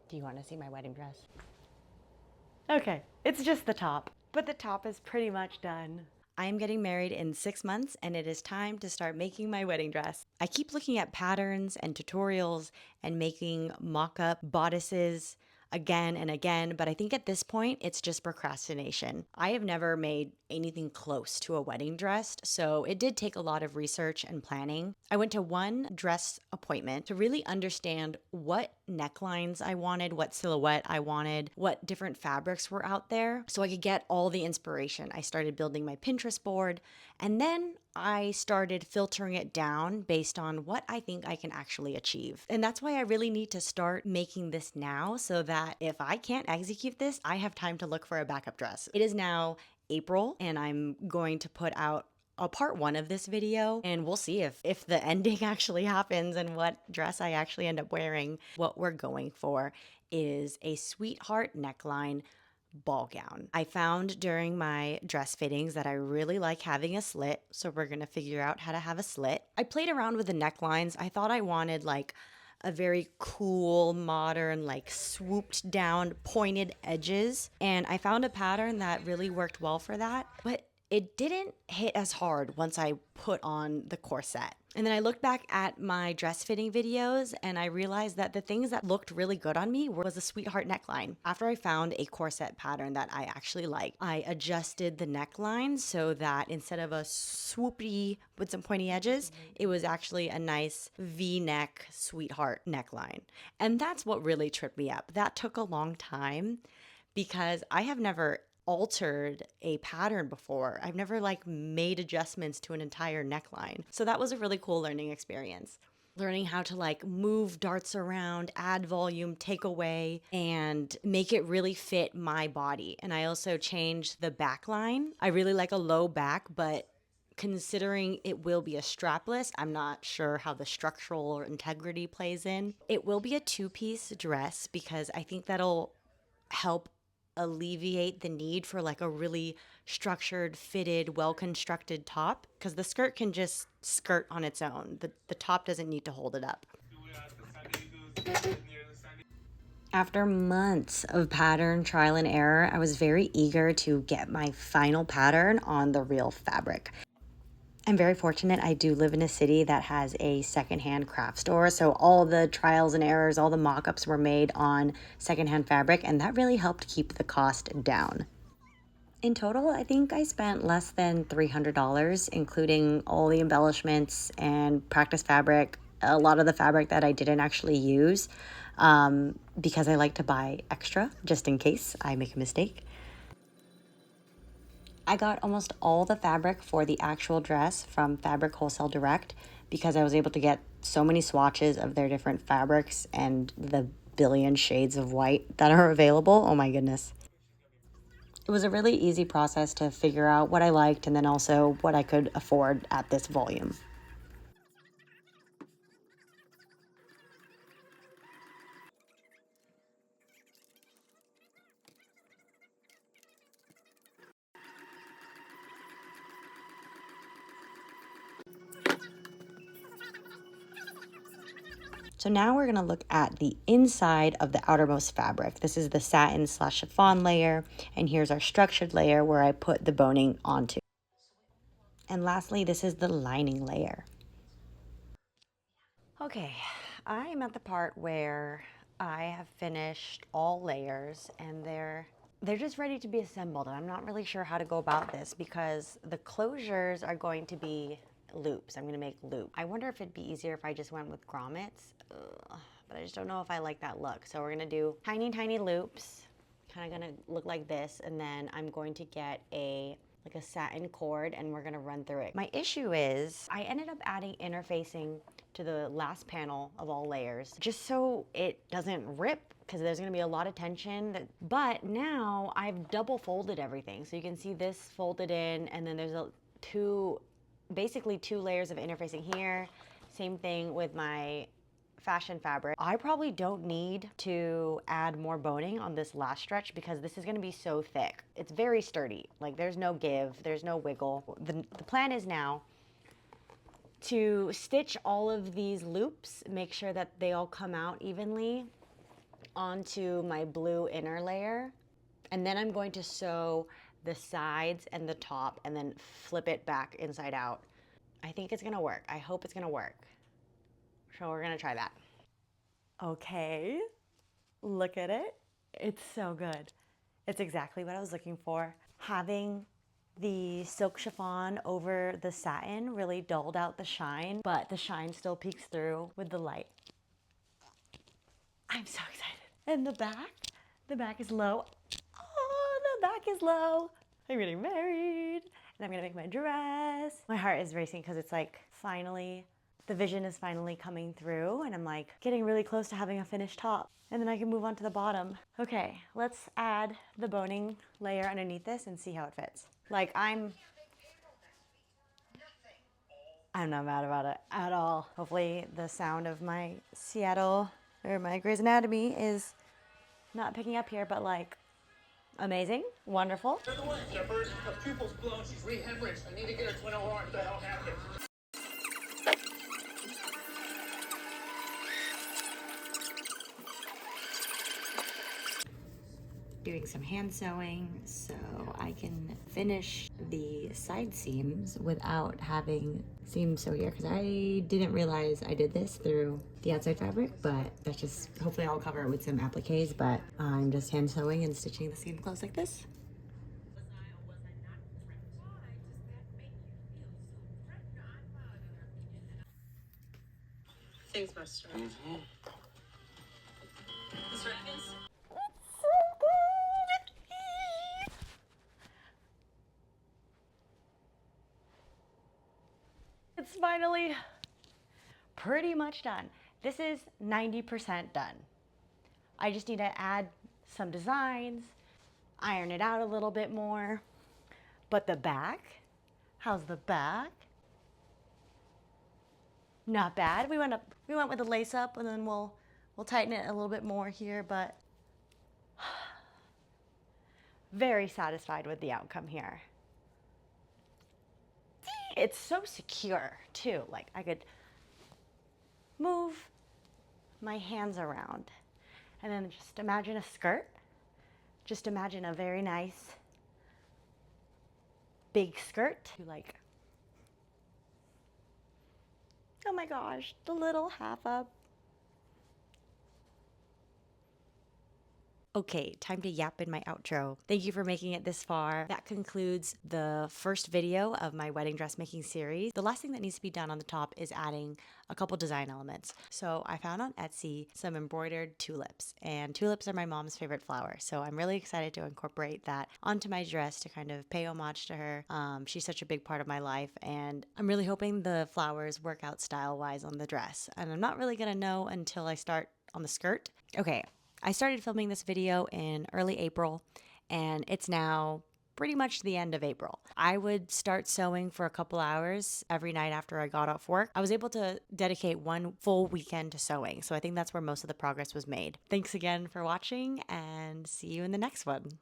Do you want to see my wedding dress? Okay, it's just the top, but the top is pretty much done. I am getting married in 6 months and it is time to start making my wedding dress. I keep looking at patterns and tutorials and making mock-up bodices again and again, but I think at this point it's just procrastination. I have never made anything close to a wedding dress, so it did take a lot of research and planning. I went to one dress appointment to really understand what necklines I wanted, what silhouette I wanted, what different fabrics were out there, so I could get all the inspiration. I started building my Pinterest board, and then I started filtering it down based on what I think I can actually achieve. And that's why I really need to start making this now so that if I can't execute this, I have time to look for a backup dress. It is now April, and I'm going to put out a part one of this video, and we'll see if the ending actually happens and what dress I actually end up wearing. What we're going for is a sweetheart neckline ball gown. I found during my dress fittings that I really like having a slit, so we're gonna figure out how to have a slit. I played around with the necklines. I thought I wanted like a very cool, modern, like swooped down, pointed edges. And I found a pattern that really worked well for that. But it didn't hit as hard once I put on the corset. And then I looked back at my dress fitting videos and I realized that the things that looked really good on me was a sweetheart neckline. After I found a corset pattern that I actually liked, I adjusted the neckline so that instead of a swoopy with some pointy edges, it was actually a nice V-neck sweetheart neckline. And that's what really tripped me up. That took a long time because I have never altered a pattern before. I've never like made adjustments to an entire neckline. So that was a really cool learning experience. Learning how to like move darts around, add volume, take away, and make it really fit my body. And I also changed the back line. I really like a low back, but considering it will be a strapless, I'm not sure how the structural integrity plays in. It will be a two-piece dress because I think that'll help alleviate the need for like a really structured, fitted, well-constructed top because the skirt can just skirt on its own. The top doesn't need to hold it up. After months of pattern trial and error, I was very eager to get my final pattern on the real fabric. I'm very fortunate. I do live in a city that has a secondhand craft store. So all the trials and errors, all the mock-ups were made on secondhand fabric, and that really helped keep the cost down. In total, I think I spent less than $300, including all the embellishments and practice fabric, a lot of the fabric that I didn't actually use because I like to buy extra just in case I make a mistake. I got almost all the fabric for the actual dress from Fabric Wholesale Direct because I was able to get so many swatches of their different fabrics and the billion shades of white that are available. Oh my goodness. It was a really easy process to figure out what I liked and then also what I could afford at this volume. So now we're gonna look at the inside of the outermost fabric. This is the satin slash chiffon layer, and here's our structured layer where I put the boning onto. And lastly, this is the lining layer. Okay, I'm at the part where I have finished all layers and they're just ready to be assembled. And I'm not really sure how to go about this because the closures are going to be loops. I'm gonna make loop. I wonder if it'd be easier if I just went with grommets, but I just don't know if I like that look. So we're gonna do tiny, tiny loops, kind of gonna look like this. And then I'm going to get like a satin cord and we're gonna run through it. My issue is I ended up adding interfacing to the last panel of all layers just so it doesn't rip because there's gonna be a lot of tension. But now I've double folded everything. So you can see this folded in and then there's basically two layers of interfacing here. Same thing with my fashion fabric. I probably don't need to add more boning on this last stretch because this is gonna be so thick. It's very sturdy, like there's no give, there's no wiggle. The plan is now to stitch all of these loops, make sure that they all come out evenly, onto my blue inner layer. And then I'm going to sew the sides and the top and then flip it back inside out. I think it's gonna work. I hope it's gonna work. So we're gonna try that. Okay, look at it. It's so good. It's exactly what I was looking for. Having the silk chiffon over the satin really dulled out the shine, but the shine still peeks through with the light. I'm so excited. And the back is low. Oh, the back is low. I'm getting married and I'm gonna make my dress. My heart is racing because it's like finally, the vision is finally coming through and I'm like getting really close to having a finished top. And then I can move on to the bottom. Okay, let's add the boning layer underneath this and see how it fits. Like I'm not mad about it at all. Hopefully the sound of my Seattle or my Grey's Anatomy is not picking up here, but like amazing, wonderful. The first, her pupils blown, she's re-hemorrhaged. I need to get her twin OR. What the hell happened? Doing some hand sewing so I can finish the side seams without having seams sew here because I didn't realize I did this through the outside fabric, but that's just, hopefully I'll cover it with some appliques, but I'm just hand sewing and stitching the seam closed like this. Thanks, Master. It's finally pretty much done. This is 90% done. I just need to add some designs, iron it out a little bit more. But the back, how's the back? Not bad. We went with a lace up and then we'll tighten it a little bit more here, but very satisfied with the outcome here. It's so secure too. Like I could move my hands around and then just imagine a skirt. Just imagine a very nice big skirt to like, oh my gosh, the little half up. Okay, time to yap in my outro. Thank you for making it this far. That concludes the first video of my wedding dressmaking series. The last thing that needs to be done on the top is adding a couple design elements. So I found on Etsy some embroidered tulips, and tulips are my mom's favorite flower. So I'm really excited to incorporate that onto my dress to kind of pay homage to her. She's such a big part of my life, and I'm really hoping the flowers work out style-wise on the dress. And I'm not really gonna know until I start on the skirt. Okay, I started filming this video in early April, and it's now pretty much the end of April. I would start sewing for a couple hours every night after I got off work. I was able to dedicate one full weekend to sewing, so I think that's where most of the progress was made. Thanks again for watching, and see you in the next one.